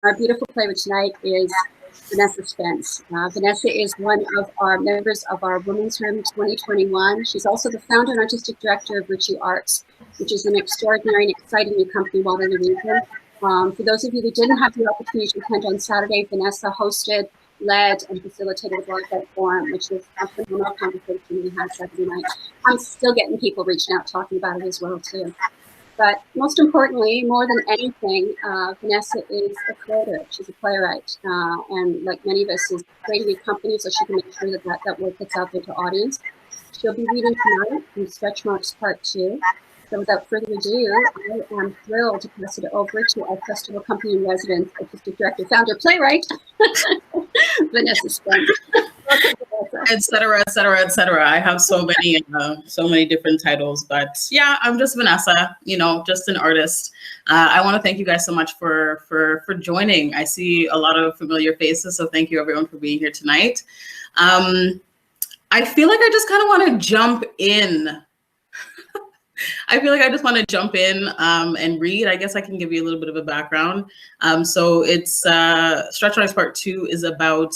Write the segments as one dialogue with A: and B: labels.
A: Our beautiful playwright tonight is Vanessa Spence. Vanessa is one of our members of our Women's Room 2021. She's also the founder and artistic director of Virtue Arts, which is an extraordinary and exciting new company while in the region. For those of you who didn't have the opportunity to attend on Saturday, Vanessa hosted, led, and facilitated a broadcast forum, which was a phenomenal conversation we had Saturday night. I'm still getting people reaching out talking about it as well too. But most importantly, more than anything, Vanessa is a creator. She's a playwright, and like many of us, is creating a company so she can make sure that that work gets out there to audience. She'll be reading tonight from Stretch Marks Part 2. So without further ado, I am thrilled to pass it over to our festival company in residence, artistic director, founder, playwright, Vanessa Spence.
B: Etc., etc., etc. I have so many different titles, but yeah, I'm just Vanessa, just an artist. I want to thank you guys so much for joining. I see a lot of familiar faces, so thank you everyone for being here tonight. I feel like I just kind of want to jump in. And read. I guess I can give you a little bit of a background. So it's Stretch Marks Part 2 is about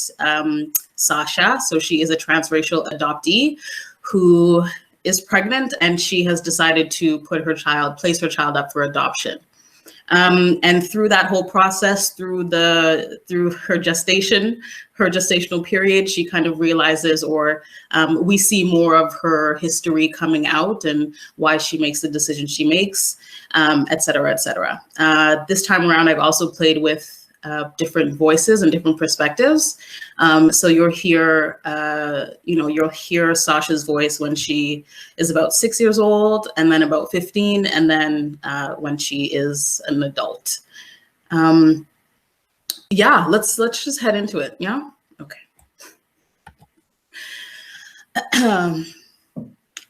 B: Sasha. So she is a transracial adoptee who is pregnant, and she has decided to place her child up for adoption. And through that whole process, through her gestational period, she kind of realizes, or we see more of her history coming out and why she makes the decision she makes, et cetera, et cetera. This time around, I've also played with different voices and different perspectives. So you'll hear Sasha's voice when she is about 6 years old, and then about 15, and then when she is an adult. Yeah, let's just head into it. Yeah, okay.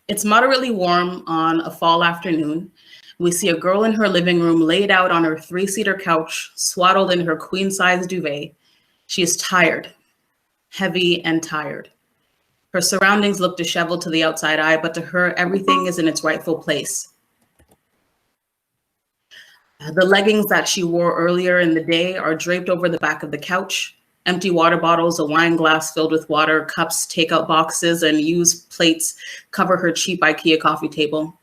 B: It's moderately warm on a fall afternoon. We see a girl in her living room laid out on her 3-seater couch, swaddled in her queen-size duvet. She is tired, heavy and tired. Her surroundings look disheveled to the outside eye, but to her, everything is in its rightful place. The leggings that she wore earlier in the day are draped over the back of the couch. Empty water bottles, a wine glass filled with water, cups, takeout boxes, and used plates cover her cheap IKEA coffee table.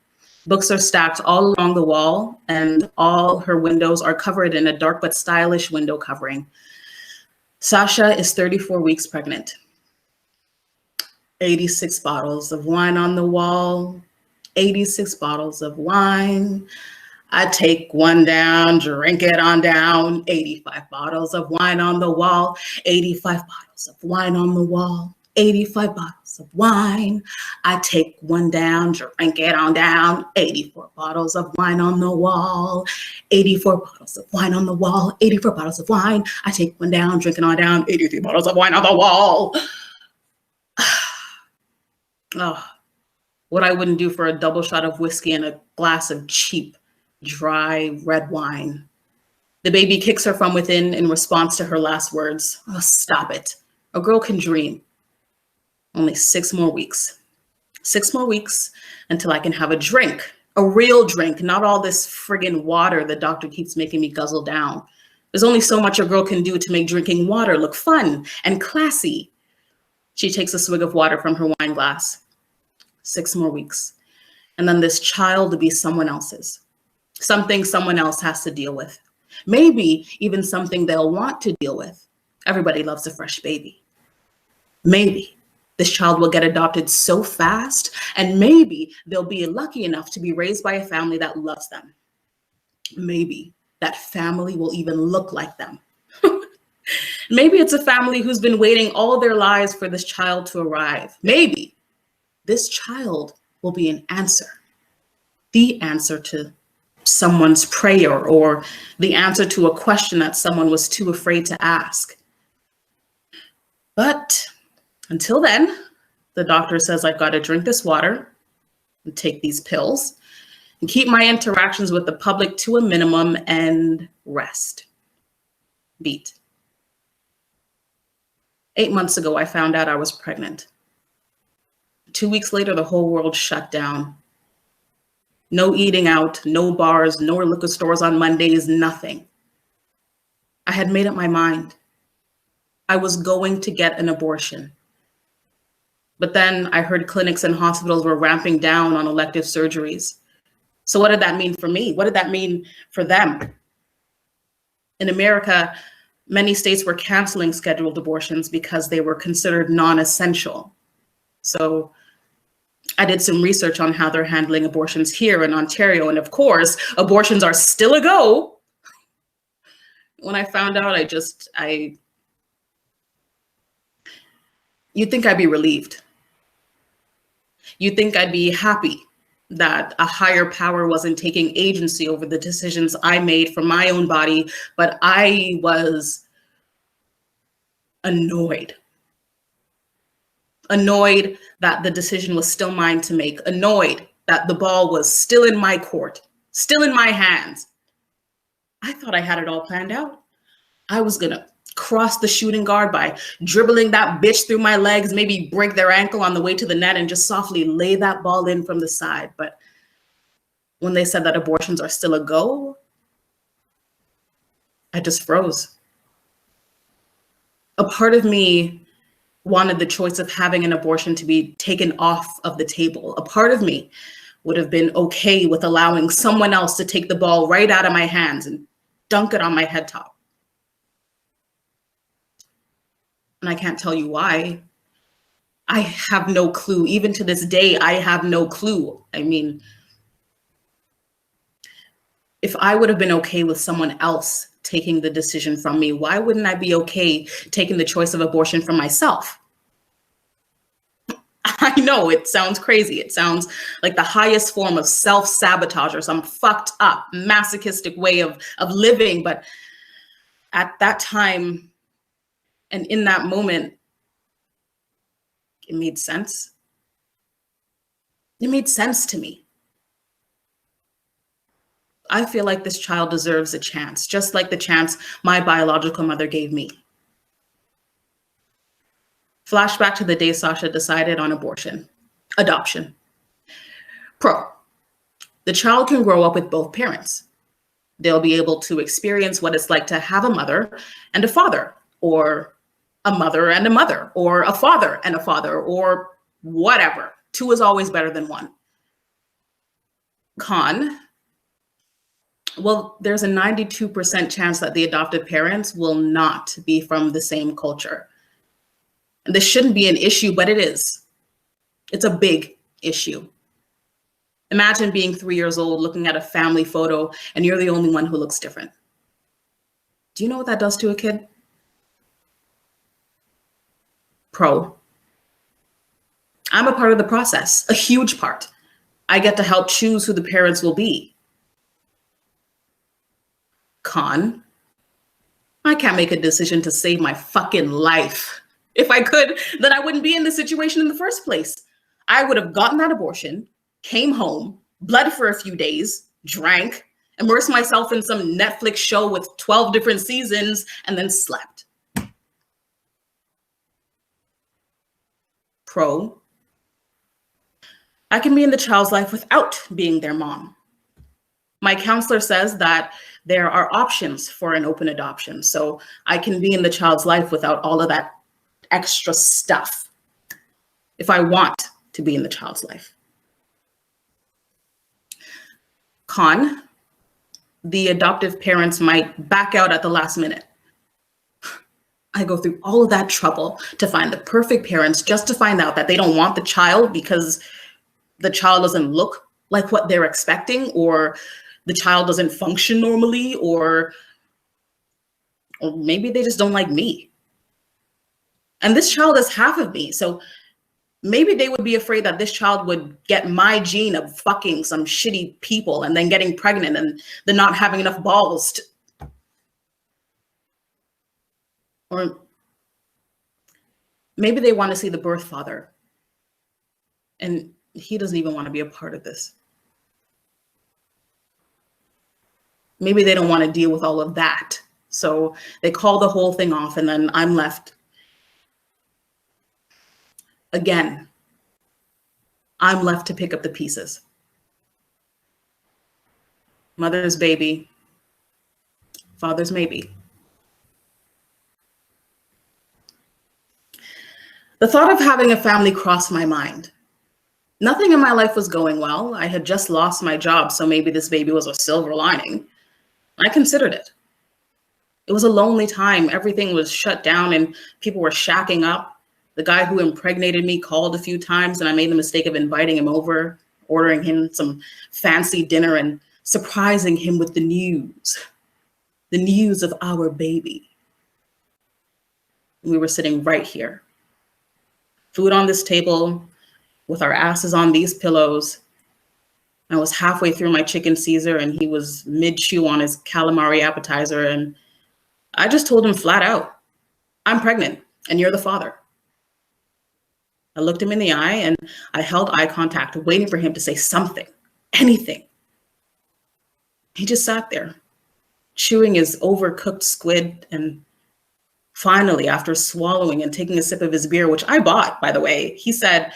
B: Books are stacked all along the wall, and all her windows are covered in a dark but stylish window covering. Sasha is 34 weeks pregnant. 86 bottles of wine on the wall, 86 bottles of wine. I take one down, drink it on down. 85 bottles of wine on the wall, 85 bottles of wine on the wall. 85 bottles of wine. I take one down, drink it on down. 84 bottles of wine on the wall. 84 bottles of wine on the wall. 84 bottles of wine. I take one down, drink it on down. 83 bottles of wine on the wall. Oh, what I wouldn't do for a double shot of whiskey and a glass of cheap, dry red wine. The baby kicks her from within in response to her last words. Oh, stop it. A girl can dream. Only 6 more weeks. 6 more weeks until I can have a drink, a real drink, not all this friggin' water the doctor keeps making me guzzle down. There's only so much a girl can do to make drinking water look fun and classy. She takes a swig of water from her wine glass. 6 more weeks. And then this child will be someone else's. Something someone else has to deal with. Maybe even something they'll want to deal with. Everybody loves a fresh baby. Maybe this child will get adopted so fast, and maybe they'll be lucky enough to be raised by a family that loves them. Maybe that family will even look like them. Maybe it's a family who's been waiting all their lives for this child to arrive. Maybe this child will be an answer, the answer to someone's prayer, or the answer to a question that someone was too afraid to ask. But until then, the doctor says I've got to drink this water and take these pills and keep my interactions with the public to a minimum and rest. Beat. 8 months ago, I found out I was pregnant. 2 weeks later, the whole world shut down. No eating out, no bars, no liquor stores on Mondays, nothing. I had made up my mind. I was going to get an abortion. But then I heard clinics and hospitals were ramping down on elective surgeries. So what did that mean for me? What did that mean for them? In America, many states were canceling scheduled abortions because they were considered non-essential. So I did some research on how they're handling abortions here in Ontario. And of course, abortions are still a go. When I found out, you'd think I'd be relieved. You'd think I'd be happy that a higher power wasn't taking agency over the decisions I made for my own body, but I was annoyed. Annoyed that the decision was still mine to make. Annoyed that the ball was still in my court, still in my hands. I thought I had it all planned out. I was gonna cross the shooting guard by dribbling that bitch through my legs, maybe break their ankle on the way to the net and just softly lay that ball in from the side. But when they said that abortions are still a go, I just froze. A part of me wanted the choice of having an abortion to be taken off of the table. A part of me would have been okay with allowing someone else to take the ball right out of my hands and dunk it on my head top. And I can't tell you why. I have no clue. Even to this day, I have no clue. I mean, if I would have been okay with someone else taking the decision from me, why wouldn't I be okay taking the choice of abortion from myself? I know it sounds crazy. It sounds like the highest form of self-sabotage or some fucked up masochistic way of living. But at that time and in that moment, it made sense. It made sense to me. I feel like this child deserves a chance, just like the chance my biological mother gave me. Flashback to the day Sasha decided on adoption. Pro, the child can grow up with both parents. They'll be able to experience what it's like to have a mother and a father, or a mother and a mother, or a father and a father, or whatever. Two is always better than one. Con, well, there's a 92% chance that the adoptive parents will not be from the same culture. And this shouldn't be an issue, but it is. It's a big issue. Imagine being 3 years old, looking at a family photo, and you're the only one who looks different. Do you know what that does to a kid? Pro, I'm a part of the process, a huge part. I get to help choose who the parents will be. Con, I can't make a decision to save my fucking life. If I could, then I wouldn't be in this situation in the first place. I would have gotten that abortion, came home, bled for a few days, drank, immersed myself in some Netflix show with 12 different seasons, and then slept. Pro, I can be in the child's life without being their mom. My counselor says that there are options for an open adoption, so I can be in the child's life without all of that extra stuff if I want to be in the child's life. Con, the adoptive parents might back out at the last minute. I go through all of that trouble to find the perfect parents just to find out that they don't want the child because the child doesn't look like what they're expecting, or the child doesn't function normally, or maybe they just don't like me. And this child is half of me. So maybe they would be afraid that this child would get my gene of fucking some shitty people and then getting pregnant and then not having enough balls to, or maybe they want to see the birth father and he doesn't even want to be a part of this. Maybe they don't want to deal with all of that. So they call the whole thing off and then I'm left. Again, I'm left to pick up the pieces. Mother's baby, father's maybe. The thought of having a family crossed my mind. Nothing in my life was going well. I had just lost my job, so maybe this baby was a silver lining. I considered it. It was a lonely time. Everything was shut down and people were shacking up. The guy who impregnated me called a few times and I made the mistake of inviting him over, ordering him some fancy dinner and surprising him with the news of our baby. We were sitting right here, food on this table, with our asses on these pillows. I was halfway through my chicken Caesar and he was mid-chew on his calamari appetizer. And I just told him flat out, I'm pregnant and you're the father. I looked him in the eye and I held eye contact, waiting for him to say something, anything. He just sat there, chewing his overcooked squid. And finally, after swallowing and taking a sip of his beer, which I bought, by the way, he said,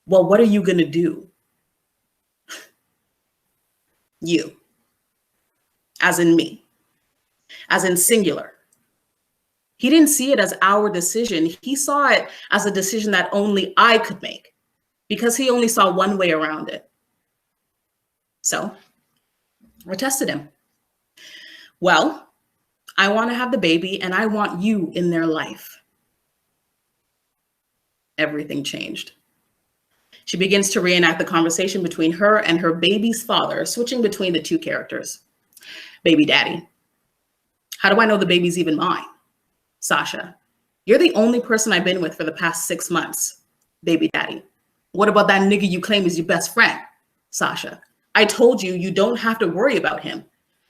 B: well, what are you gonna do? You, as in me, as in singular. He didn't see it as our decision. He saw it as a decision that only I could make because he only saw one way around it. So I tested him. Well, I want to have the baby and I want you in their life. Everything changed. She begins to reenact the conversation between her and her baby's father, switching between the two characters. Baby daddy. How do I know the baby's even mine? Sasha. You're the only person I've been with for the past 6 months. Baby daddy. What about that nigga you claim is your best friend? Sasha. I told you, you don't have to worry about him.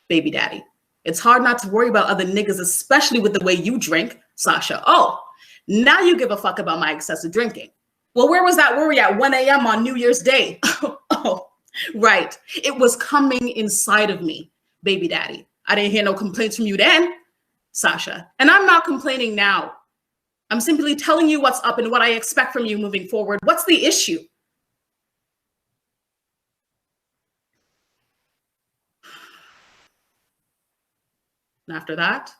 B: Baby daddy. It's hard not to worry about other niggas, especially with the way you drink. Sasha. Oh, now you give a fuck about my excessive drinking. Well, where was that worry at 1 a.m. on New Year's Day? Oh, right. It was coming inside of me, baby daddy. I didn't hear no complaints from you then, Sasha. And I'm not complaining now. I'm simply telling you what's up and what I expect from you moving forward. What's the issue? And after that,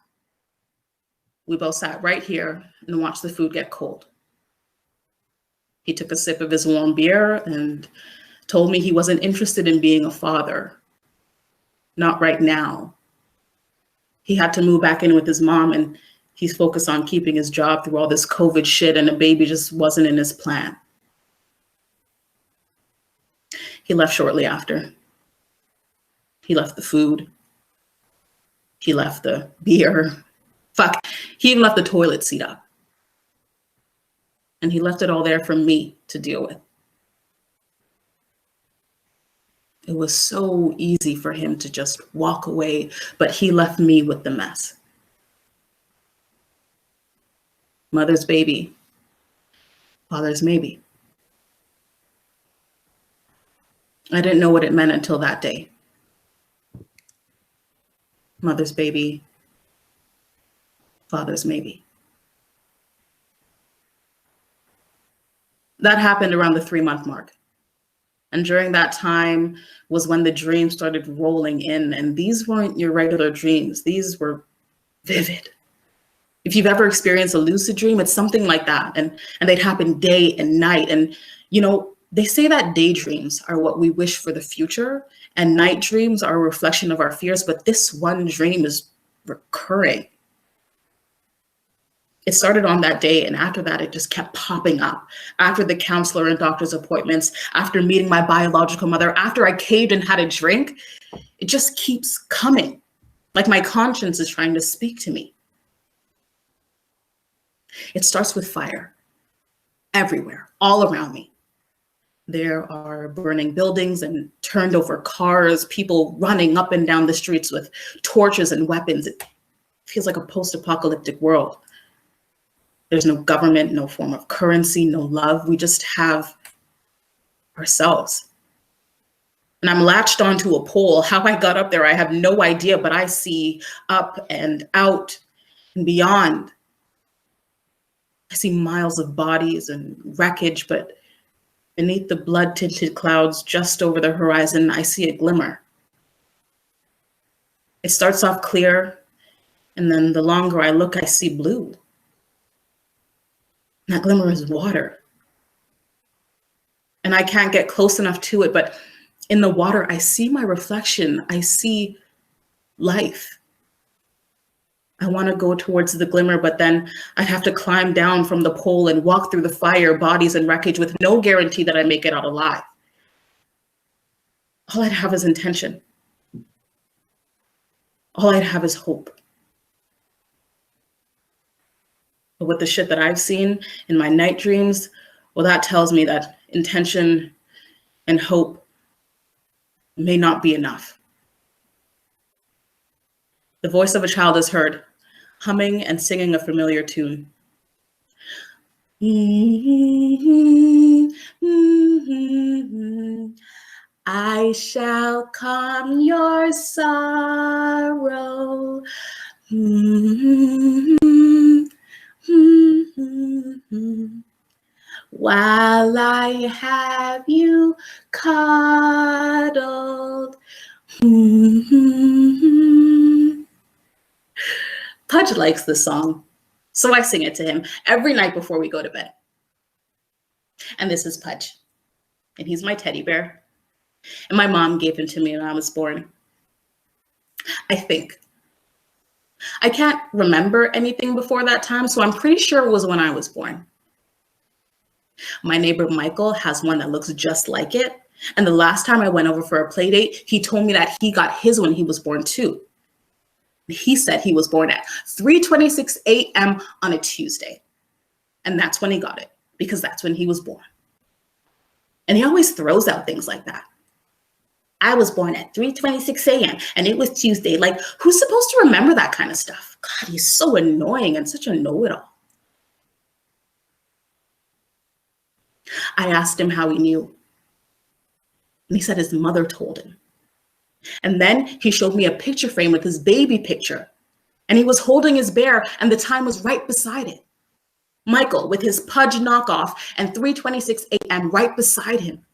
B: we both sat right here and watched the food get cold. He took a sip of his warm beer and told me he wasn't interested in being a father. Not right now. He had to move back in with his mom and he's focused on keeping his job through all this COVID shit and a baby just wasn't in his plan. He left shortly after. He left the food. He left the beer. Fuck, he even left the toilet seat up. And he left it all there for me to deal with. It was so easy for him to just walk away, but he left me with the mess. Mother's baby, father's maybe. I didn't know what it meant until that day. Mother's baby, father's maybe. That happened around the 3-month mark. And during that time was when the dreams started rolling in. And these weren't your regular dreams. These were vivid. If you've ever experienced a lucid dream, it's something like that. And they'd happen day and night. And, you know, they say that daydreams are what we wish for the future and night dreams are a reflection of our fears. But this one dream is recurring. It started on that day, and after that, it just kept popping up. After the counselor and doctor's appointments, after meeting my biological mother, after I caved and had a drink, it just keeps coming, like my conscience is trying to speak to me. It starts with fire, everywhere, all around me. There are burning buildings and turned over cars, people running up and down the streets with torches and weapons. It feels like a post-apocalyptic world. There's no government, no form of currency, no love. We just have ourselves. And I'm latched onto a pole. How I got up there, I have no idea, but I see up and out and beyond. I see miles of bodies and wreckage, but beneath the blood-tinted clouds just over the horizon, I see a glimmer. It starts off clear, and then the longer I look, I see blue. That glimmer is water. And I can't get close enough to it, but in the water, I see my reflection. I see life. I want to go towards the glimmer, but then I'd have to climb down from the pole and walk through the fire, bodies, and wreckage with no guarantee that I make it out alive. All I'd have is intention. All I'd have is hope. But with the shit that I've seen in my night dreams, well, that tells me that intention and hope may not be enough. The voice of a child is heard, humming and singing a familiar tune. I shall calm your sorrow. While I have you cuddled. Pudge likes this song, so I sing it to him every night before we go to bed. And this is Pudge, and he's my teddy bear. And my mom gave him to me when I was born. I think. I can't remember anything before that time, so I'm pretty sure it was when I was born. My neighbor Michael has one that looks just like it. And the last time I went over for a play date, he told me that he got his when he was born too. He said he was born at 3:26 a.m. on a Tuesday. And that's when he got it, because that's when he was born. And he always throws out things like that. I was born at 3:26 a.m. and it was Tuesday. Like, who's supposed to remember that kind of stuff? God, he's so annoying and such a know-it-all. I asked him how he knew. And he said his mother told him. And then he showed me a picture frame with his baby picture. And he was holding his bear and the time was right beside it. Michael with his Pudge knockoff and 3:26 a.m. right beside him.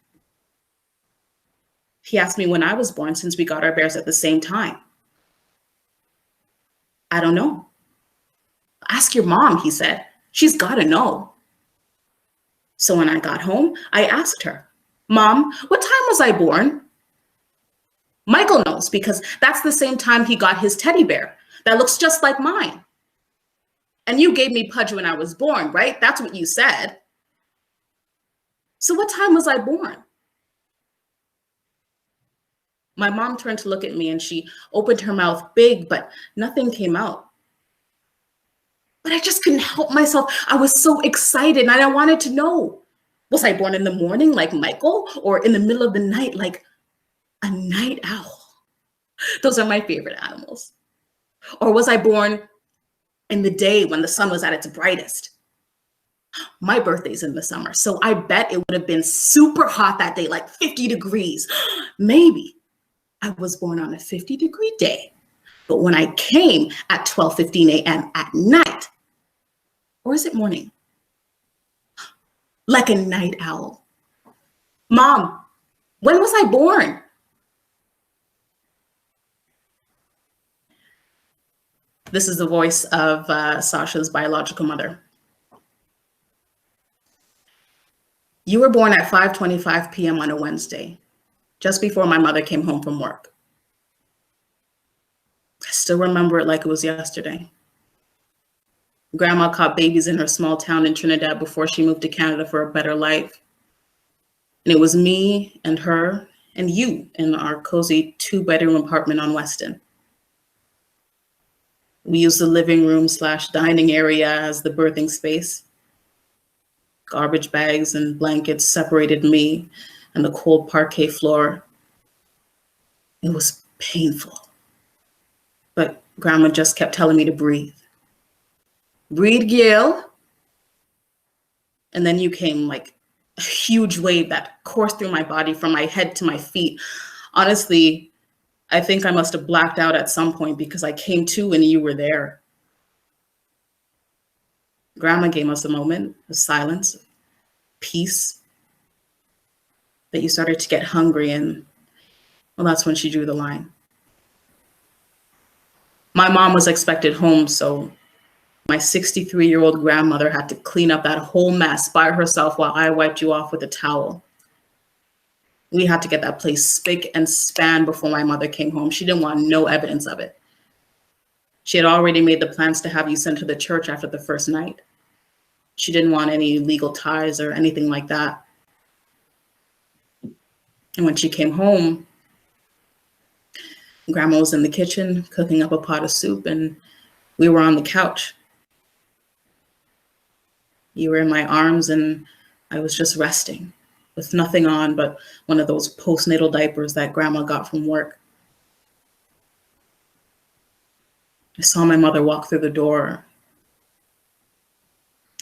B: He asked me when I was born since we got our bears at the same time. I don't know. Ask your mom, he said. She's got to know. So when I got home, I asked her, Mom, what time was I born? Michael knows because that's the same time he got his teddy bear that looks just like mine. And you gave me Pudge when I was born, right? That's what you said. So what time was I born? My mom turned to look at me and she opened her mouth big, but nothing came out. But I just couldn't help myself. I was so excited and I wanted to know. Was I born in the morning like Michael or in the middle of the night like a night owl? Those are my favorite animals. Or was I born in the day when the sun was at its brightest? My birthday's in the summer, so I bet it would have been super hot that day, like 50 degrees. Maybe I was born on a 50-degree day, but when I came at 12:15 a.m. at night, or is it morning? Like a night owl. Mom, when was I born? This is the voice of Sasha's biological mother. You were born at 5:25 p.m. on a Wednesday, just before my mother came home from work. I still remember it like it was yesterday. Grandma caught babies in her small town in Trinidad before she moved to Canada for a better life. And it was me and her and you in our cozy 2-bedroom apartment on Weston. We used the living room / dining area as the birthing space. Garbage bags and blankets separated me and the cold parquet floor. It was painful. But Grandma just kept telling me to breathe. Breathe, Gil. And then you came like a huge wave that coursed through my body from my head to my feet. Honestly, I think I must have blacked out at some point because I came to and you were there. Grandma gave us a moment of silence, peace, that you started to get hungry, and well, that's when she drew the line. My mom was expected home, so My 63-year-old grandmother had to clean up that whole mess by herself while I wiped you off with a towel. We had to get that place spick and span before my mother came home. She didn't want no evidence of it. She had already made the plans to have you sent to the church after the first night. She didn't want any legal ties or anything like that. And when she came home, Grandma was in the kitchen cooking up a pot of soup, and we were on the couch. You were in my arms, and I was just resting with nothing on but one of those postnatal diapers that Grandma got from work. I saw my mother walk through the door,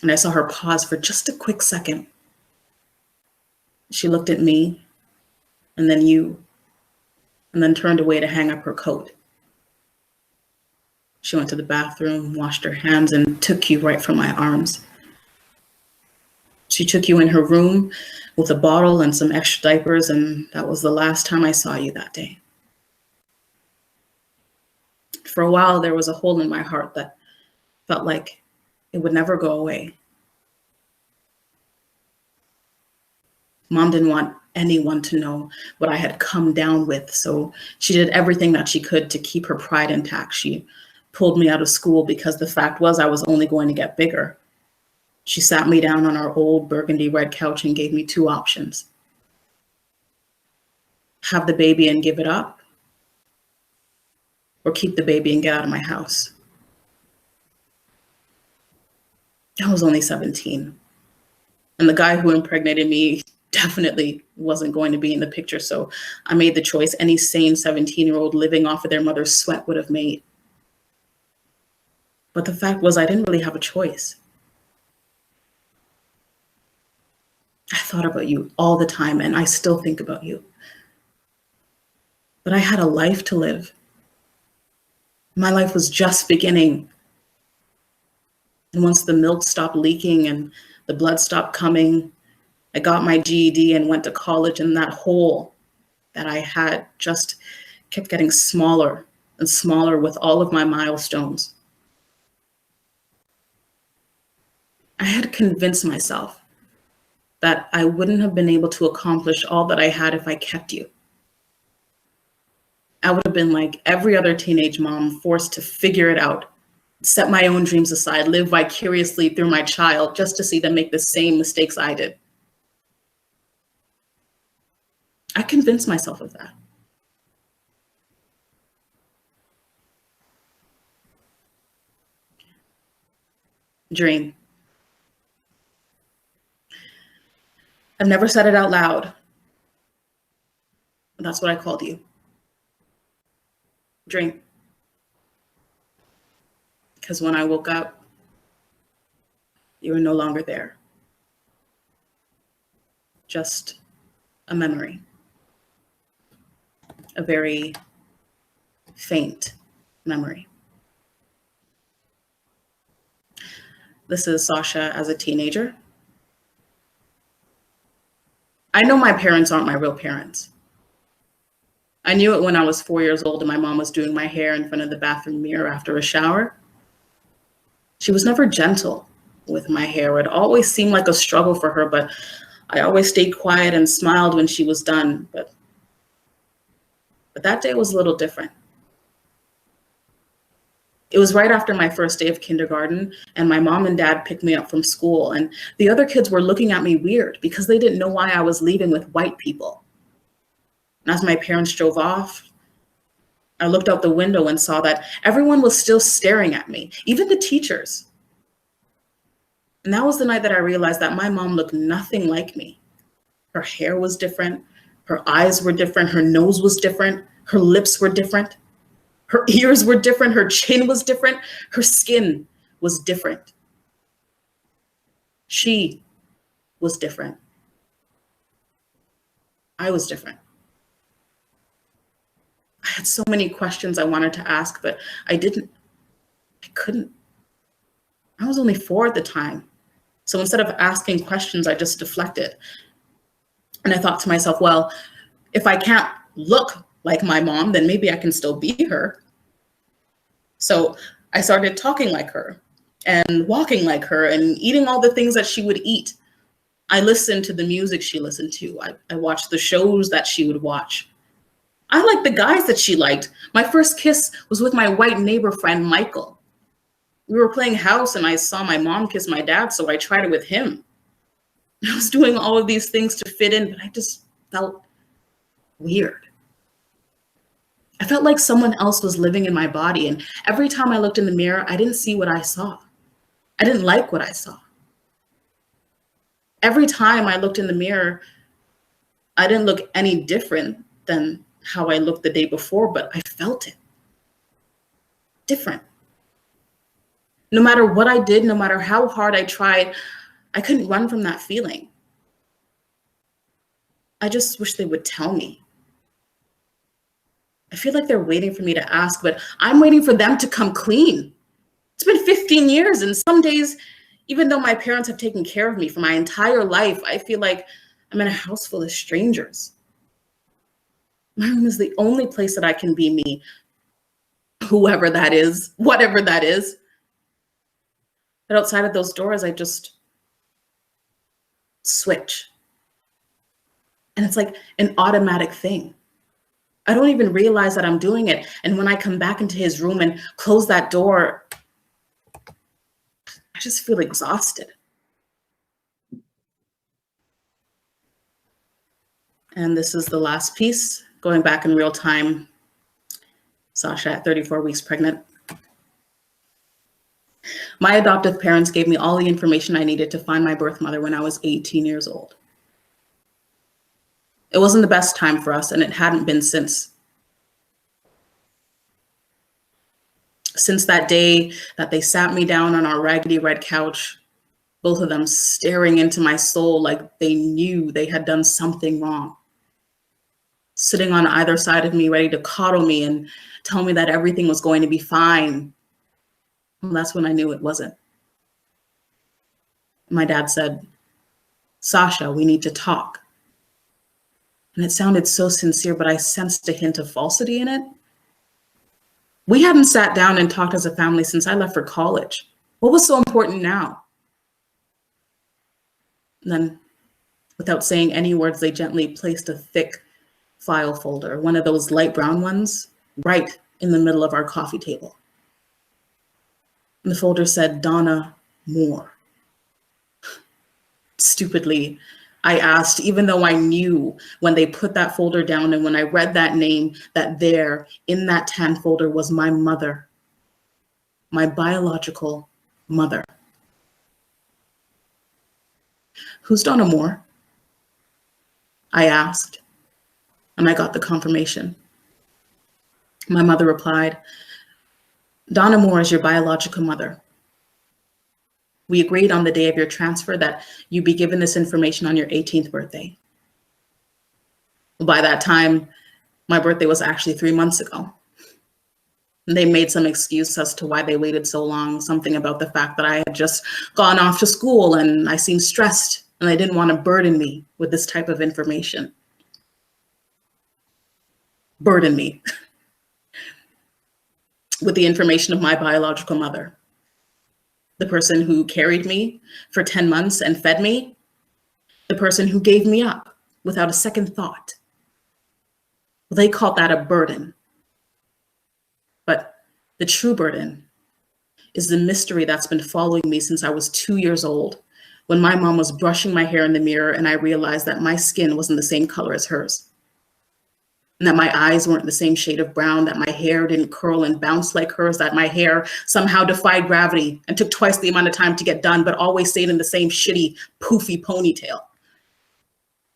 B: and I saw her pause for just a quick second. She looked at me, and then you, and then turned away to hang up her coat. She went to the bathroom, washed her hands, and took you right from my arms. She took you in her room with a bottle and some extra diapers, and that was the last time I saw you that day. For a while, there was a hole in my heart that felt like it would never go away. Mom didn't want anyone to know what I had come down with, so she did everything that she could to keep her pride intact. She pulled me out of school because the fact was I was only going to get bigger. She sat me down on our old burgundy red couch and gave me two options. Have the baby and give it up, or keep the baby and get out of my house. I was only 17. And the guy who impregnated me definitely wasn't going to be in the picture. So I made the choice any sane 17-year-old living off of their mother's sweat would have made. But the fact was, I didn't really have a choice. I thought about you all the time, and I still think about you. But I had a life to live. My life was just beginning. And once the milk stopped leaking and the blood stopped coming, I got my GED and went to college, and that hole that I had just kept getting smaller and smaller with all of my milestones. I had convinced myself that I wouldn't have been able to accomplish all that I had if I kept you. I would have been like every other teenage mom, forced to figure it out, set my own dreams aside, live vicariously through my child just to see them make the same mistakes I did. I convinced myself of that. Dream. I've never said it out loud, but that's what I called you. Dream. Because when I woke up, you were no longer there. Just a memory. A very faint memory. This is Sasha as a teenager. I know my parents aren't my real parents. I knew it when I was 4 years old and my mom was doing my hair in front of the bathroom mirror after a shower. She was never gentle with my hair. It always seemed like a struggle for her, but I always stayed quiet and smiled when she was done. But that day was a little different. It was right after my first day of kindergarten, and my mom and dad picked me up from school, and the other kids were looking at me weird because they didn't know why I was leaving with white people. And as my parents drove off, I looked out the window and saw that everyone was still staring at me, even the teachers. And that was the night that I realized that my mom looked nothing like me. Her hair was different, her eyes were different, her nose was different, her lips were different. Her ears were different, her chin was different, her skin was different. She was different. I was different. I had so many questions I wanted to ask, but I couldn't. I was only 4 at the time. So instead of asking questions, I just deflected. And I thought to myself, well, if I can't look like my mom, then maybe I can still be her. So I started talking like her and walking like her and eating all the things that she would eat. I listened to the music she listened to. I watched the shows that she would watch. I liked the guys that she liked. My first kiss was with my white neighbor friend, Michael. We were playing house and I saw my mom kiss my dad, so I tried it with him. I was doing all of these things to fit in, but I just felt weird. I felt like someone else was living in my body, and every time I looked in the mirror, I didn't see what I saw. I didn't like what I saw. Every time I looked in the mirror, I didn't look any different than how I looked the day before, but I felt it different. No matter what I did, no matter how hard I tried, I couldn't run from that feeling. I just wish they would tell me. I feel like they're waiting for me to ask, but I'm waiting for them to come clean. It's been 15 years, and some days, even though my parents have taken care of me for my entire life, I feel like I'm in a house full of strangers. My room is the only place that I can be me, whoever that is, whatever that is. But outside of those doors, I just switch. And it's like an automatic thing. I don't even realize that I'm doing it. And when I come back into his room and close that door, I just feel exhausted. And this is the last piece, going back in real time. Sasha at 34 weeks pregnant. My adoptive parents gave me all the information I needed to find my birth mother when I was 18 years old. It wasn't the best time for us, and it hadn't been since. Since that day that they sat me down on our raggedy red couch, both of them staring into my soul like they knew they had done something wrong. Sitting on either side of me, ready to coddle me and tell me that everything was going to be fine. Well, that's when I knew it wasn't. My dad said, "Sasha, we need to talk." And it sounded so sincere, but I sensed a hint of falsity in it. We hadn't sat down and talked as a family since I left for college. What was so important now? And then, without saying any words, they gently placed a thick file folder, one of those light brown ones, right in the middle of our coffee table. And the folder said, "Donna Moore." Stupidly, I asked, even though I knew when they put that folder down and when I read that name, that there in that tan folder was my mother, my biological mother. "Who's Donna Moore?" I asked, and I got the confirmation. My mother replied, "Donna Moore is your biological mother. We agreed on the day of your transfer that you be given this information on your 18th birthday." By that time, my birthday was actually 3 months ago. They made some excuse as to why they waited so long, something about the fact that I had just gone off to school and I seemed stressed and they didn't want to burden me with this type of information. Burden me with the information of my biological mother. The person who carried me for 10 months and fed me, the person who gave me up without a second thought. Well, they called that a burden. But the true burden is the mystery that's been following me since I was 2 years old, when my mom was brushing my hair in the mirror and I realized that my skin wasn't the same color as hers, and that my eyes weren't the same shade of brown, that my hair didn't curl and bounce like hers, that my hair somehow defied gravity and took twice the amount of time to get done, but always stayed in the same shitty, poofy ponytail.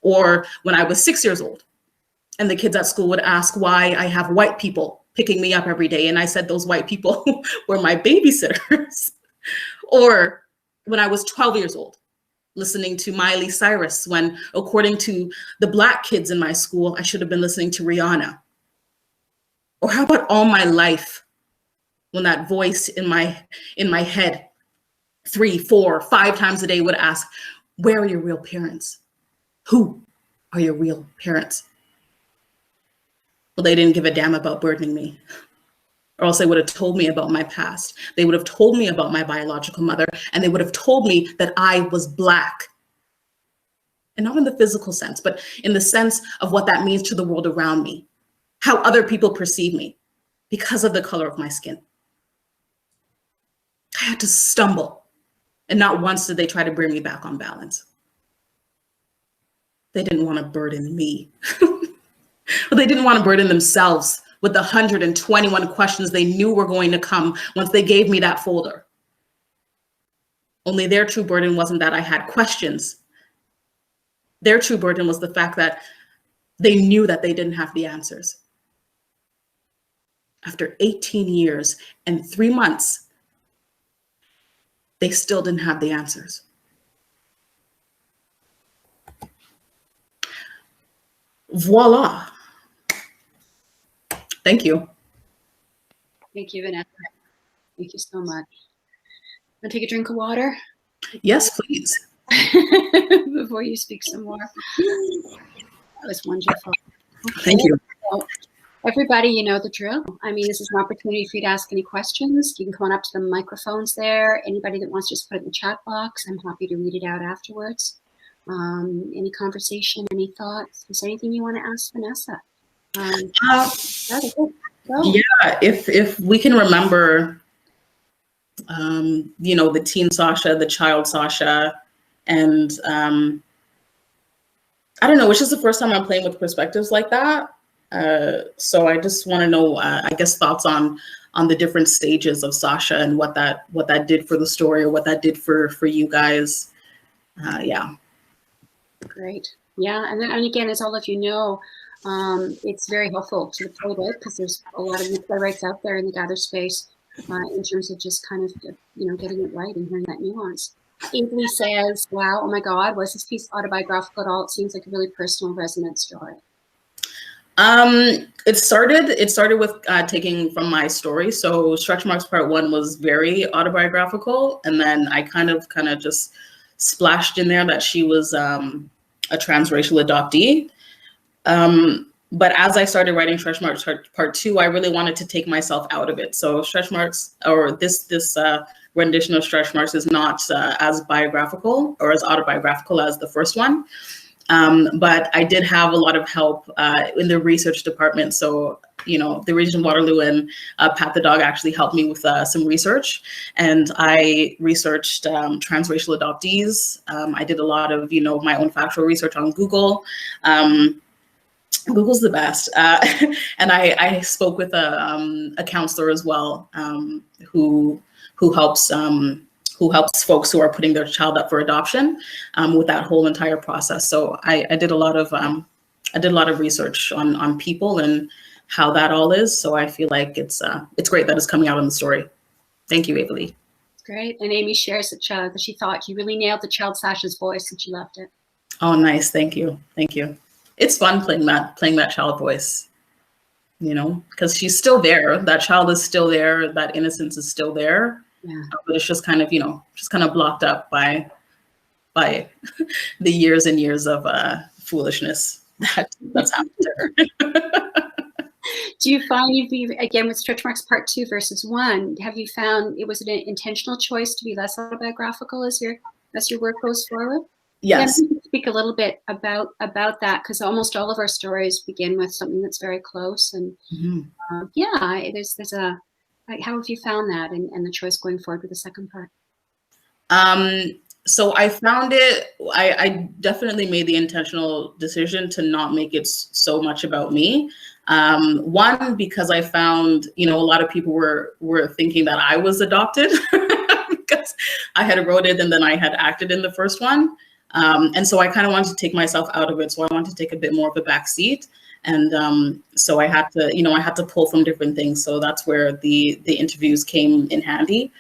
B: Or when I was 6 years old and the kids at school would ask why I have white people picking me up every day, and I said those white people were my babysitters. Or when I was 12 years old, listening to Miley Cyrus when, according to the Black kids in my school, I should have been listening to Rihanna. Or how about all my life, when that voice in my head 3, 4, 5 times a day would ask, "Where are your real parents? Who are your real parents?" Well, they didn't give a damn about burdening me. or else they would have told me about my past. They would have told me about my biological mother, and they would have told me that I was Black. And not in the physical sense, but in the sense of what that means to the world around me, how other people perceive me because of the color of my skin. I had to stumble, and not once did they try to bring me back on balance. They didn't want to burden me. But they didn't want to burden themselves with the 121 questions they knew were going to come once they gave me that folder. Only their true burden wasn't that I had questions. Their true burden was the fact that they knew that they didn't have the answers. After 18 years and 3 months, they still didn't have the answers. Voila. Thank you.
A: Thank you, Vanessa. Thank you so much. Want to take a drink of water?
B: Yes, please.
A: Before you speak some more. That was wonderful. Okay.
B: Thank you.
A: So, everybody, you know the drill. I mean, this is an opportunity for you to ask any questions. You can come on up to the microphones there. Anybody that wants to just put it in the chat box, I'm happy to read it out afterwards. Any conversation, any thoughts? Is there anything you want to ask Vanessa?
B: Yeah, if we can remember, you know, the teen Sasha, the child Sasha, and I don't know, it's just the first time I'm playing with perspectives like that. So I just want to know, I guess, thoughts on the different stages of Sasha and what that did for the story, or what that did for you guys. Yeah.
A: Great. Yeah, and again, as all of you know, it's very helpful to the playwright because there's a lot of new playwrights out there in the gather space in terms of just kind of, you know, getting it right and hearing that nuance. Avery says, wow, oh my God, was this piece autobiographical at all? It seems like a really personal, resonant story.
B: It started with taking from my story. So Stretch Marks Part 1 was very autobiographical. And then I kind of just splashed in there that she was a transracial adoptee. But as I started writing Stretch Marks Part 2, I really wanted to take myself out of it. So Stretch Marks, or this rendition of Stretch Marks, is not as biographical or as autobiographical as the first one. But I did have a lot of help in the research department. So, you know, the Region Waterloo and Pat the dog actually helped me with some research. And I researched transracial adoptees. I did a lot of, you know, my own factual research on Google. Google's the best. And I spoke with a counselor as well, who helps folks who are putting their child up for adoption with that whole entire process. So I did a lot of research on people and how that all is. So I feel like it's great that it's coming out in the story. Thank you, Avery.
A: Great. And Amy shares that she thought you really nailed the child Sasha's voice and she loved it.
B: Oh, nice. Thank you. Thank you. It's fun playing that child voice, you know, because she's still there. That child is still there. That innocence is still there. Yeah. But it's just kind of, you know, blocked up by the years and years of foolishness that's happened to her.
A: Do you find again with Stretch Marks Part 2 versus 1, have you found it was an intentional choice to be less autobiographical as your work goes forward?
B: Yes.
A: Yeah, speak a little bit about that, because almost all of our stories begin with something that's very close, and there's a. How have you found that and the choice going forward with the second part?
B: So I found it, I definitely made the intentional decision to not make it so much about me. One, because I found, you know, a lot of people were thinking that I was adopted because I had wrote it and then I had acted in the first one. And so I kind of wanted to take myself out of it. So I wanted to take a bit more of a back seat. And so I had to pull from different things. So that's where the interviews came in handy,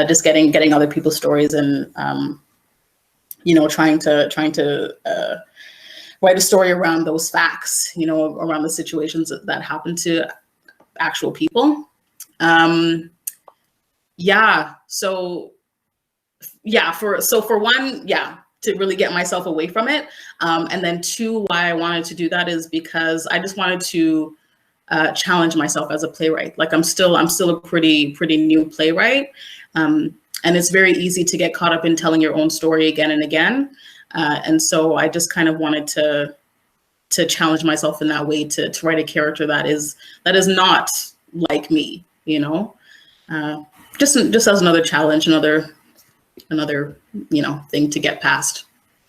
B: just getting other people's stories and, you know, trying to write a story around those facts, you know, around the situations that happen to actual people. For one, to really get myself away from it. And then two, why I wanted to do that is because I just wanted to challenge myself as a playwright. Like I'm still a pretty new playwright. And it's very easy to get caught up in telling your own story again and again. And so I just kind of wanted to challenge myself in that way, to write a character that is not like me, you know, just as another challenge, another, you know, thing to get past.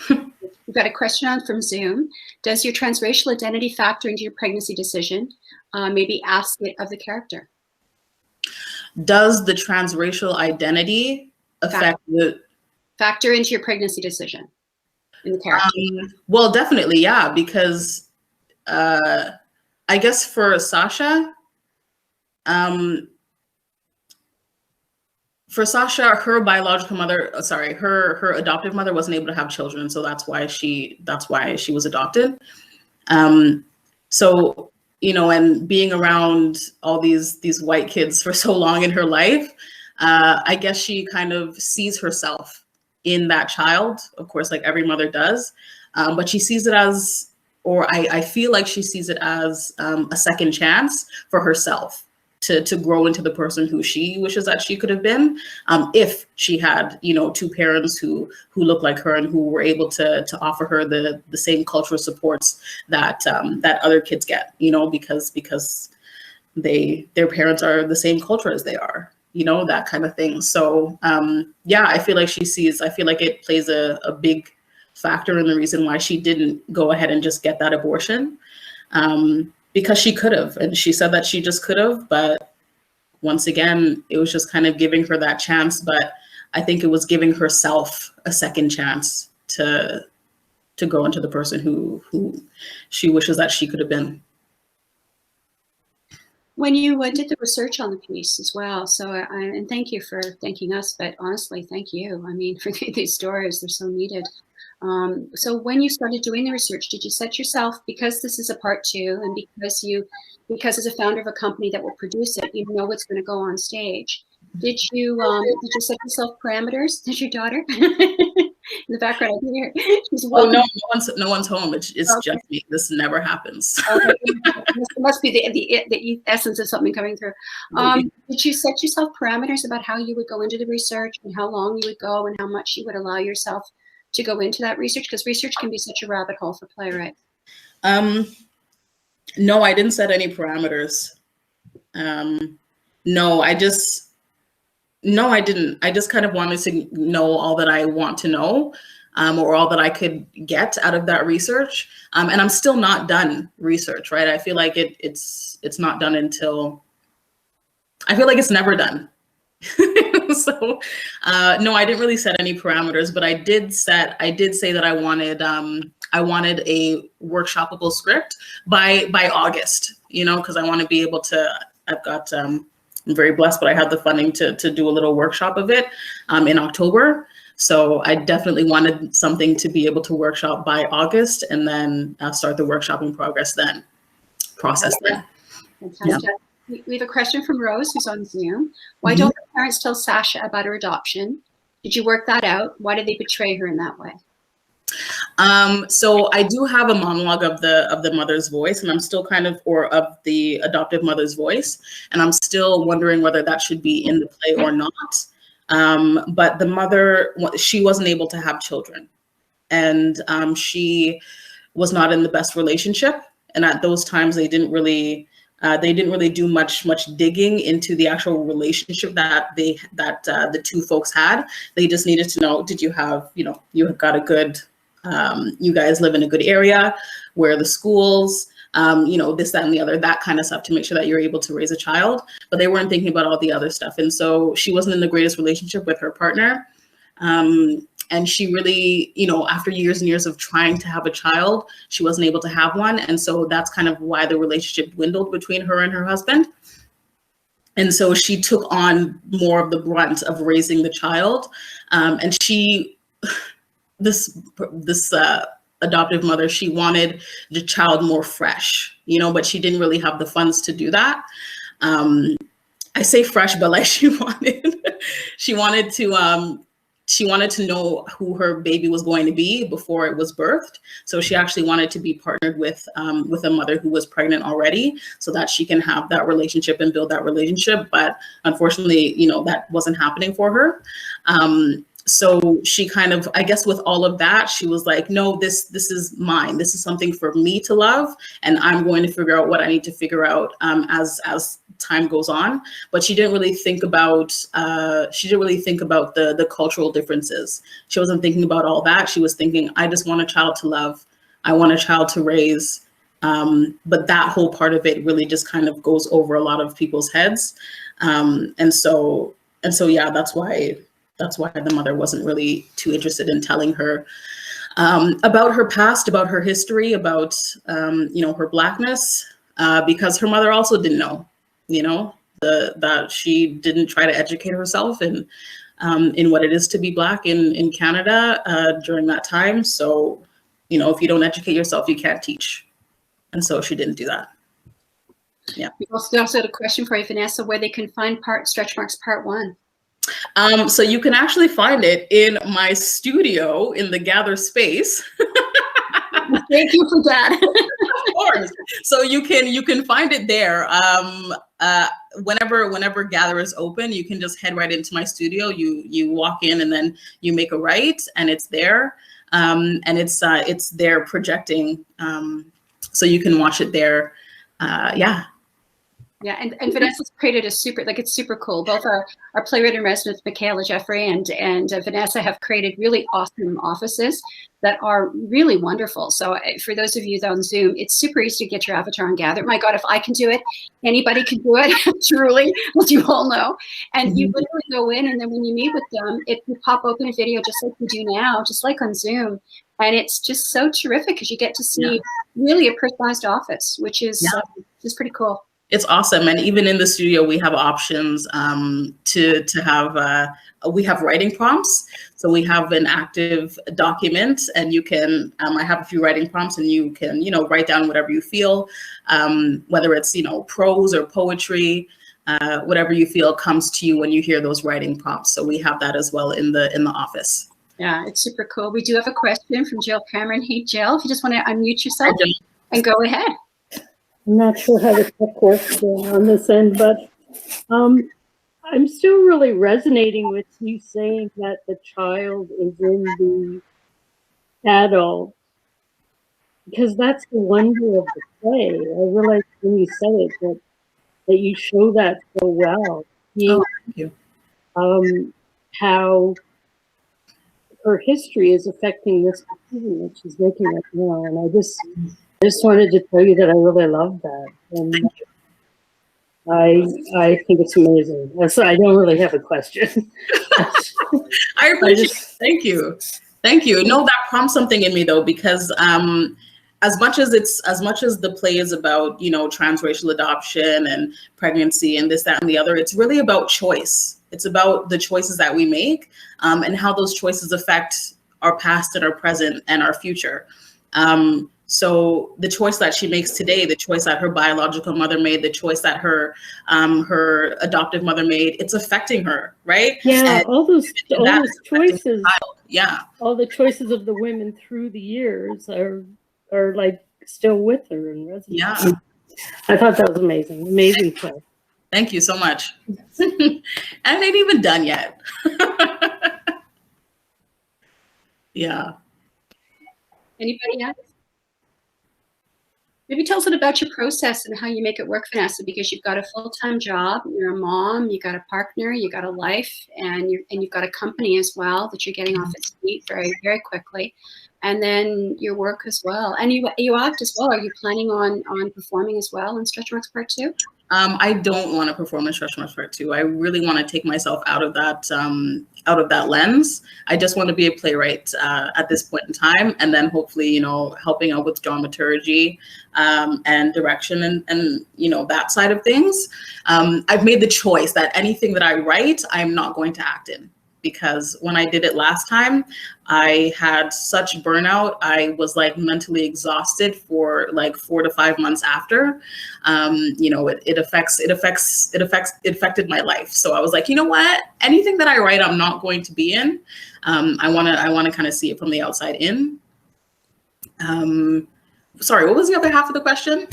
A: We've got a question on from Zoom. Does your transracial identity factor into your pregnancy decision? Maybe ask it of the character.
B: Does the transracial identity affect
A: factor into your pregnancy decision in the character?
B: Well, definitely, yeah, because I guess for Sasha, her biological mother, her adoptive mother wasn't able to have children, so that's why she was adopted. So, you know, and being around all these white kids for so long in her life, I guess she kind of sees herself in that child, of course, like every mother does, but she sees it as, or I feel like she sees it as a second chance for herself to grow into the person who she wishes that she could have been, if she had, you know, two parents who look like her and who were able to offer her the same cultural supports that that other kids get, you know, because their parents are the same culture as they are, you know, that kind of thing. So yeah, I feel like it plays a big factor in the reason why she didn't go ahead and just get that abortion. Because she could have, and she said that she just could have, but once again, it was just kind of giving her that chance. But I think it was giving herself a second chance to grow into the person who she wishes that she could have been.
A: When you did the research on the piece as well, so and thank you for thanking us, but honestly, thank you. I mean, for these stories, they're so needed. So when you started doing the research, did you set yourself, because this is a part 2, and because as a founder of a company that will produce it, you know what's going to go on stage. Did you set yourself parameters? Did your daughter in the background? I can hear she's
B: no one's home. It's okay. Just me. This never happens.
A: Okay. It must be the essence of something coming through. Did you set yourself parameters about how you would go into the research and how long you would go and how much you would allow yourself to go into that research? Because research can be such a rabbit hole for playwrights.
B: No, I didn't set any parameters. No, I didn't. I just kind of wanted to know all that I want to know, or all that I could get out of that research. And I'm still not done research, right? I feel like it's not done until, I feel like it's never done. So no, I didn't really set any parameters, but I did say that I wanted a workshopable script by August, you know, because I want to be able to, I'm very blessed, but I have the funding to do a little workshop of it in October. So I definitely wanted something to be able to workshop by August, and then start the workshopping process then.
A: Fantastic. Yeah. We have a question from Rose, who's on Zoom. Why don't the parents tell Sasha about her adoption? Did you work that out? Why did they betray her in that way?
B: So I do have a monologue of the mother's voice, and I'm still or of the adoptive mother's voice, and I'm still wondering whether that should be in the play or not. But the mother, she wasn't able to have children, and she was not in the best relationship. And at those times, they didn't really do much digging into the actual relationship that the two folks had. They just needed to know, did you have, you know, you have got a good, you guys live in a good area, where the schools, you know, this, that, and the other, that kind of stuff, to make sure that you're able to raise a child. But they weren't thinking about all the other stuff. And so she wasn't in the greatest relationship with her partner. And she really, you know, after years and years of trying to have a child, she wasn't able to have one. And so that's kind of why the relationship dwindled between her and her husband. And so she took on more of the brunt of raising the child. And this adoptive mother, she wanted the child more fresh, you know, but she didn't really have the funds to do that. I say fresh, but like she wanted she wanted to know who her baby was going to be before it was birthed. So she actually wanted to be partnered with a mother who was pregnant already, so that she can have that relationship and build that relationship. But unfortunately, that wasn't happening for her. So she kind of, I guess with all of that, she was like, no, this is mine. This is something for me to love. And I'm going to figure out what I need to figure out as time goes on. But she didn't really think about, the cultural differences. She wasn't thinking about all that. She was thinking, I just want a child to love. I want a child to raise. But that whole part of it really just kind of goes over a lot of people's heads. And so, yeah, that's why the mother wasn't really too interested in telling her about her past, about her history, about her Blackness, because her mother also didn't know, that she didn't try to educate herself in what it is to be Black in Canada during that time. So, if you don't educate yourself, you can't teach. And so she didn't do that. Yeah.
A: We also had a question for you, Vanessa, where they can find Stretch Marks Part 1.
B: So you can actually find it in my studio in the Gather space.
A: Thank you for that.
B: Of course. So you can find it there. Whenever Gather is open, you can just head right into my studio. You walk in and then you make a right, and it's there. And it's there projecting. So you can watch it there. Yeah.
A: Yeah, and Vanessa's created it's super cool. Both our playwright in residence, Michaela Jeffrey and Vanessa, have created really awesome offices that are really wonderful. So for those of you on Zoom, it's super easy to get your avatar on Gather. My God, if I can do it, anybody can do it, truly, as you all know. And you literally go in, and then when you meet with them, you pop open a video just like we do now, just like on Zoom. And it's just so terrific because you get to see really a personalized office, which is just pretty cool.
B: It's awesome. And even in the studio, we have options to have, we have writing prompts. So we have an active document, and you can, I have a few writing prompts, and you can, write down whatever you feel, whether it's, prose or poetry, whatever you feel comes to you when you hear those writing prompts. So we have that as well in the office.
A: Yeah, it's super cool. We do have a question from Jill Cameron. Hey, Jill, if you just want to unmute yourself and go ahead.
C: I'm not sure how the tech works on this end, but I'm still really resonating with you saying that the child is in the adult, because that's the wonder of the play. I realized when you said it that you show that so well.
B: Thank you.
C: How her history is affecting this decision that she's making right now, and I just wanted to tell you that I really love that, and I think it's amazing. So I don't really have a question.
B: I appreciate it. Thank you. No, that prompts something in me though, because as much as the play is about transracial adoption and pregnancy and this, that, and the other, it's really about choice. It's about the choices that we make and how those choices affect our past and our present and our future. So the choice that she makes today, the choice that her biological mother made, the choice that her adoptive mother made, it's affecting her, right?
C: Yeah, and all those choices.
B: Yeah,
C: all the choices of the women through the years are like still with her and resonating.
B: Yeah,
C: I thought that was amazing. Amazing play.
B: Thank you so much. And it ain't even done yet. Yeah.
A: Anybody else? Maybe tell us a bit about your process and how you make it work, Vanessa, because you've got a full-time job, you're a mom, you got a partner, you got a life, and you've got a company as well that you're getting off its feet very, very quickly. And then your work as well. And you act as well. Are you planning on performing as well in Stretch Marks Part 2?
B: I don't want to perform in Stretch Marks Part 2. I really want to take myself out of that lens. I just want to be a playwright at this point in time, and then hopefully, helping out with dramaturgy and direction and that side of things. I've made the choice that anything that I write, I'm not going to act in. because when I did it last time, I had such burnout. I was like mentally exhausted for like 4 to 5 months after. You know, it affected my life. So I was like, you know what? Anything that I write, I'm not going to be in. I wanna kind of see it from the outside in. Sorry, what was the other half of the question?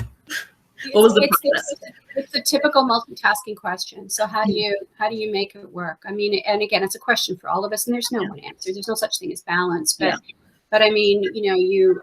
B: What was the process?
A: It's a typical multitasking question. So how do you make it work? I mean, and again, it's a question for all of us, and there's no one answer. There's no such thing as balance. But I mean, you know,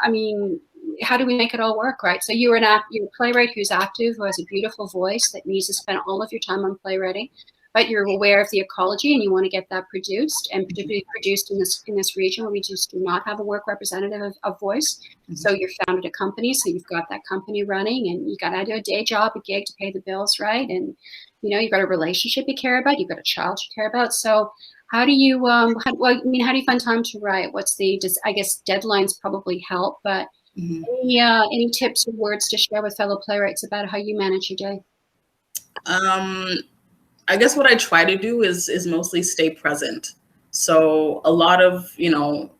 A: I mean, how do we make it all work, right? So you're a playwright who's active, who has a beautiful voice that needs to spend all of your time on playwriting, but you're aware of the ecology and you want to get that produced, and particularly produced in this region where we just do not have a work representative of voice. So you founded a company, so you've got that company running, and you got to do a day job, a gig to pay the bills, right? And you know, you've got a relationship you care about, you've got a child you care about. So how do you how do you find time to write? I guess deadlines probably help, but any tips or words to share with fellow playwrights about how you manage your day?
B: I guess what I try to do is mostly stay present. So a lot of, you know,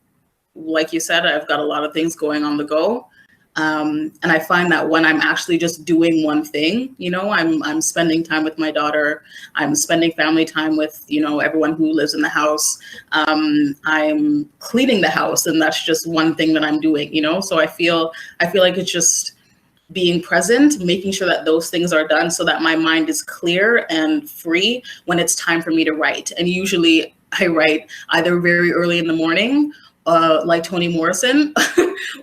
B: like you said, I've got a lot of things going on the go. And I find that when I'm actually just doing one thing, you know, I'm spending time with my daughter, I'm spending family time with, you know, everyone who lives in the house. I'm cleaning the house, and that's just one thing that I'm doing, you know. So I feel like it's just being present, making sure that those things are done so that my mind is clear and free when it's time for me to write. And usually I write either very early in the morning, like Toni Morrison,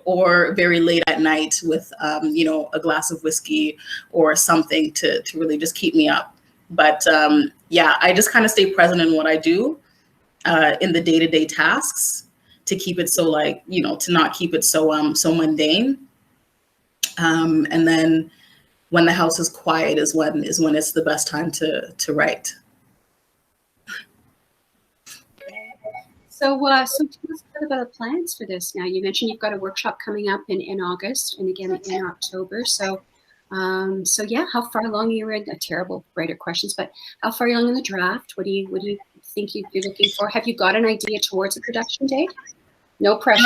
B: or very late at night with, you know, a glass of whiskey or something to really just keep me up. But yeah, I just kind of stay present in what I do in the day-to-day tasks to keep it so, like, you know, to not keep it so so mundane. And then when the house is quiet is when it's the best time to write.
A: So, tell us a bit about the plans for this now. You mentioned you've got a workshop coming up in August and again in October. So, yeah, how far along are you in? A terrible writer questions, but how far along in the draft? What do you think you'd be looking for? Have you got an idea towards a production date? No pressure.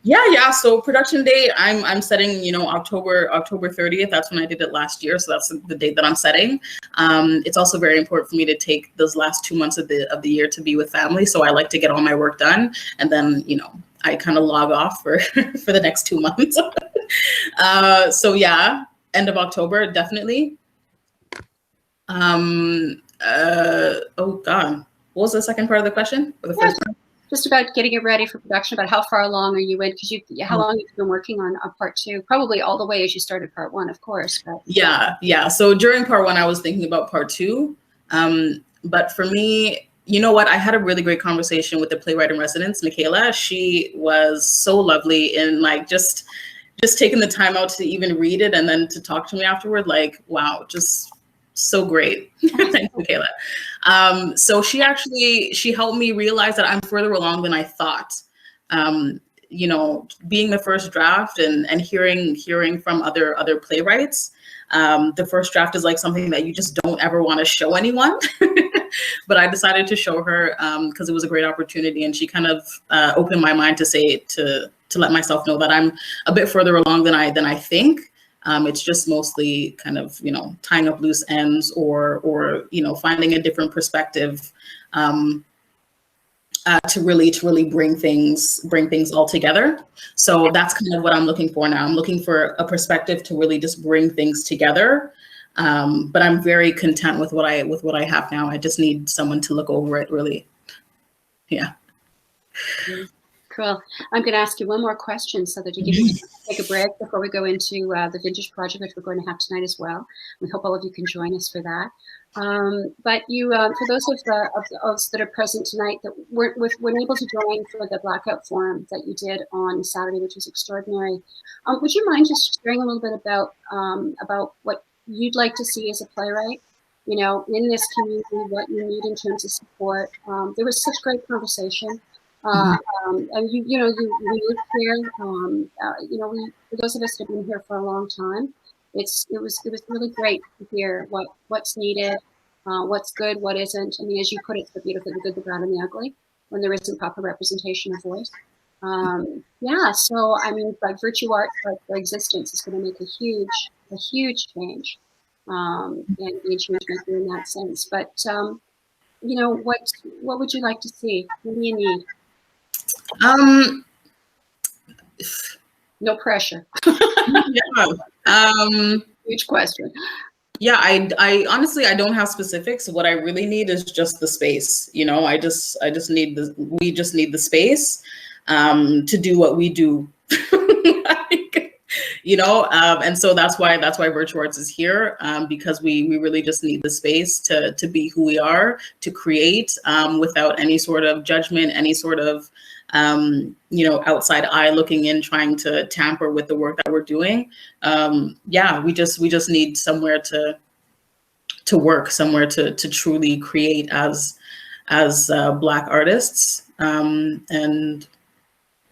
B: Yeah. So production date, I'm setting, you know, October 30th. That's when I did it last year. So that's the date that I'm setting. It's also very important for me to take those last 2 months of the year to be with family. So I like to get all my work done, and then, you know, I kind of log off for for the next 2 months. So yeah, end of October, definitely. Oh God, what was the second part of the question? Or the first part?
A: Just about getting it ready for production, but how far along are you in? Because how long have you been working on part 2? Probably all the way as you started part 1, of course. But.
B: Yeah. So during part 1, I was thinking about part 2. But for me, you know what? I had a really great conversation with the playwright in residence, Michaela. She was so lovely, and like just taking the time out to even read it and then to talk to me afterward. Like, wow, just so great. Thanks, Michaela. So she helped me realize that I'm further along than I thought. You know, being the first draft and hearing from other playwrights, the first draft is like something that you just don't ever want to show anyone. But I decided to show her because it was a great opportunity, and she kind of opened my mind to let myself know that I'm a bit further along than I think. It's just mostly kind of, you know, tying up loose ends or you know, finding a different perspective to really bring things all together. So that's kind of what I'm looking for now. I'm looking for a perspective to really just bring things together. But I'm very content with what I have now. I just need someone to look over it, really. Yeah.
A: Cool. I'm going to ask you one more question so that you can take a break before we go into the Vintage Project, which we're going to have tonight as well. We hope all of you can join us for that. But you, for those of us that are present tonight that weren't able to join for the Blackout Forum that you did on Saturday, which was extraordinary, would you mind just sharing a little bit about what you'd like to see as a playwright, you know, in this community, what you need in terms of support? There was such great conversation. And you lived here. You know, for those of us that have been here for a long time, it was really great to hear what's needed, what's good, what isn't. I mean, as you put it so beautifully, the good, the bad, and the ugly, when there isn't proper representation of voice. Yeah, so I mean, like virtue art, like for existence, is going to make a huge change, and be a change maker in that sense. But you know, what would you like to see? What do you need? No pressure.
B: Yeah.
A: Huge question.
B: Yeah, I honestly, I don't have specifics. What I really need is just the space. You know, I just need we just need the space to do what we do. Like, you know, and so that's why Virtual Arts is here, because we really just need the space to be who we are, to create without any sort of judgment, any sort of you know, outside eye looking in, trying to tamper with the work that we're doing. Yeah, we just need somewhere to work, somewhere to truly create as Black artists. And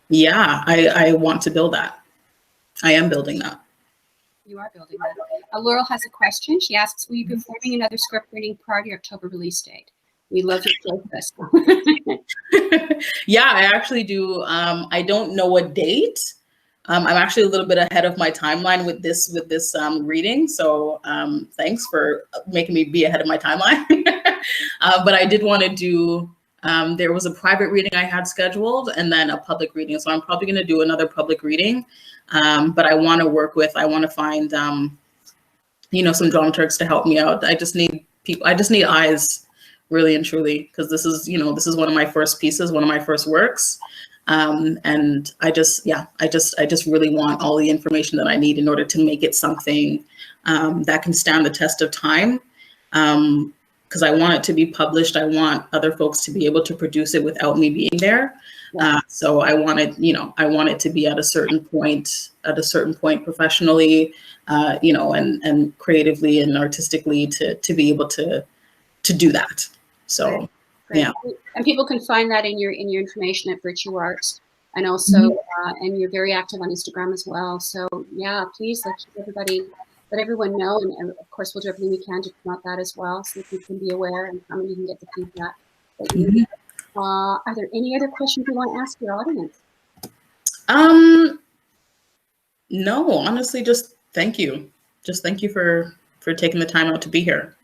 B: yeah, I want to build that. I am building that.
A: You are building that. Laurel has a question. She asks, will you be performing another script reading prior to your October release date? We love your focus.
B: Yeah, I actually do. I don't know a date. I'm actually a little bit ahead of my timeline with this reading. So thanks for making me be ahead of my timeline. But I did want to do, there was a private reading I had scheduled and then a public reading. So I'm probably going to do another public reading. But I want to find, you know, some dramaturgs to help me out. I just need people, I just need eyes, really and truly, because this is, you know, this is one of my first pieces, one of my first works. And I just really want all the information that I need in order to make it something that can stand the test of time. Because I want it to be published. I want other folks to be able to produce it without me being there. So I want it, you know, I want it to be at a certain point professionally, you know, and creatively and artistically to be able to do that. So,
A: Great.
B: yeah.
A: And people can find that in your information at Virtue Arts, and also, and you're very active on Instagram as well. So yeah, please let everyone know, and of course we'll do everything we can to promote that as well, so that you can be aware and come and you can get the feedback that you need. Are there any other questions you want to ask your audience?
B: No, honestly, just thank you. Just thank you for taking the time out to be here.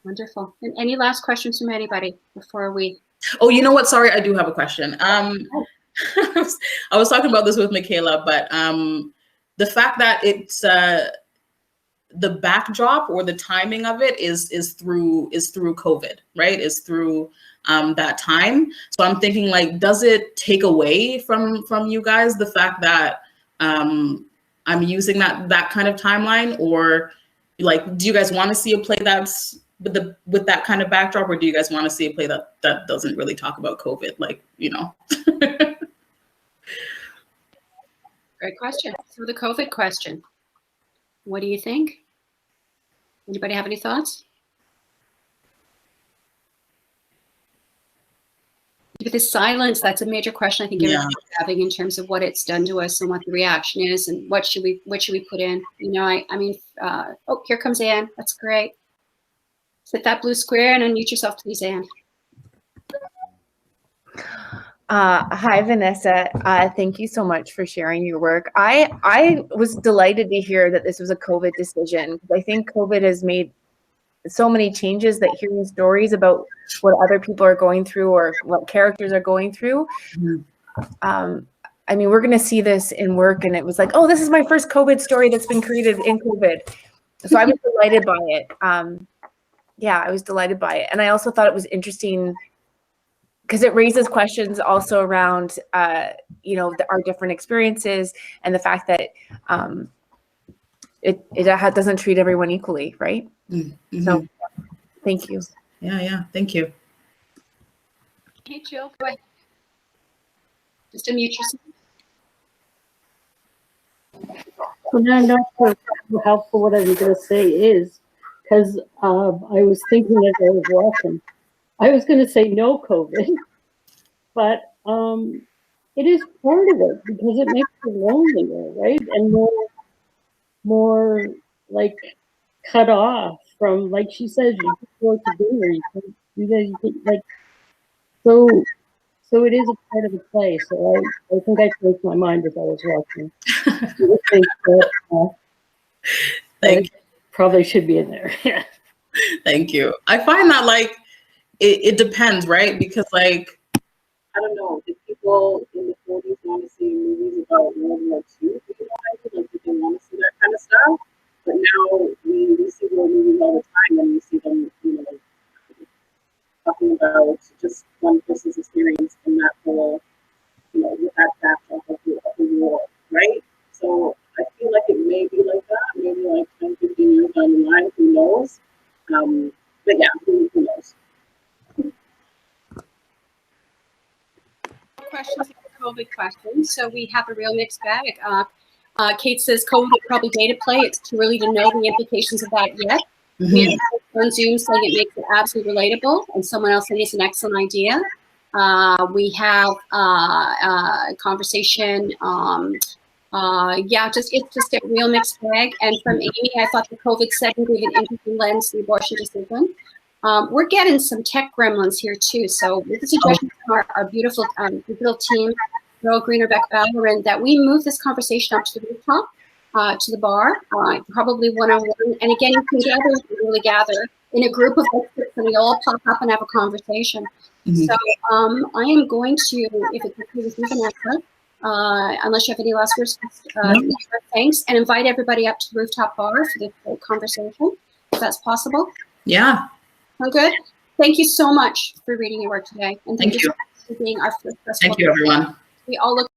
A: Wonderful. And any last questions from anybody before we?
B: Oh, you know what? Sorry, I do have a question. I was talking about this with Michaela, but the fact that it's the backdrop or the timing of it is through COVID, right? Is through that time. So I'm thinking, like, does it take away from you guys the fact that I'm using that kind of timeline, or like, do you guys want to see a play that's with that kind of backdrop, or do you guys want to see a play that doesn't really talk about COVID, like, you know?
A: Great question. So the COVID question, what do you think? Anybody have any thoughts? With the silence, that's a major question I think everybody's having in terms of what it's done to us and what the reaction is and what should we put in. You know, I mean, oh, here comes Anne. That's great. Hit that blue square and unmute yourself, please, Anne.
D: Hi, Vanessa. Thank you so much for sharing your work. I was delighted to hear that this was a COVID decision. I think COVID has made so many changes that hearing stories about what other people are going through or what characters are going through. I mean, we're going to see this in work, and it was like, oh, this is my first COVID story that's been created in COVID. So I was delighted by it. Yeah, I was delighted by it. And I also thought it was interesting because it raises questions also around, you know, our different experiences and the fact that it doesn't treat everyone equally, right? Mm-hmm. So thank you.
B: Yeah, thank you.
A: Hey, Jill, go ahead. Just unmute yourself.
C: So now I'm not sure how helpful what I'm going to say is, because I was thinking as I was walking. I was going to say no COVID, but it is part of it because it makes you lonelier, right? And more like cut off from, like she says, you can go to dinner, you can do that, you can, like, so it is a part of the play. So I think I changed my mind as I was watching. I think that,
B: Thank you.
C: probably should be in there. Yeah.
B: Thank you. I find that like it depends, right? Because like I don't know, did people in the 40s want to see movies about World War II? Like, did they want to see that kind of stuff? But now we see war movies all the time, and we see them, like, talking about just one person's experience in that whole, with that backdrop of the war, right? So I feel like it may be like that, maybe like 10, 15 years down the line, who knows? But yeah, who knows?
A: Questions, COVID questions. So we have a real mixed bag. Kate says COVID probably data play. It's too early to know the implications of that yet. We have on Zoom saying it makes it absolutely relatable, and someone else saying it's an excellent idea. We have a conversation. Yeah, it's just a real mixed bag. And from Amy, I thought the COVID setting gave an interesting lens to the abortion decision. We're getting some tech gremlins here too. So with the suggestion from our beautiful digital team, Earl Green, Rebecca Vallerin, that we move this conversation up to the rooftop, to the bar, probably one-on-one. And again, you can really gather in a group of experts, and we all pop up and have a conversation. So I am going to, if it's okay with you, Vanessa, unless you have any last words, thanks, and invite everybody up to the rooftop bar for the conversation, if that's possible.
B: Yeah.
A: Oh, good. Thank you so much for reading your work today. And
B: Thank you
A: for being our first.
B: Thank you, everyone.
A: We all look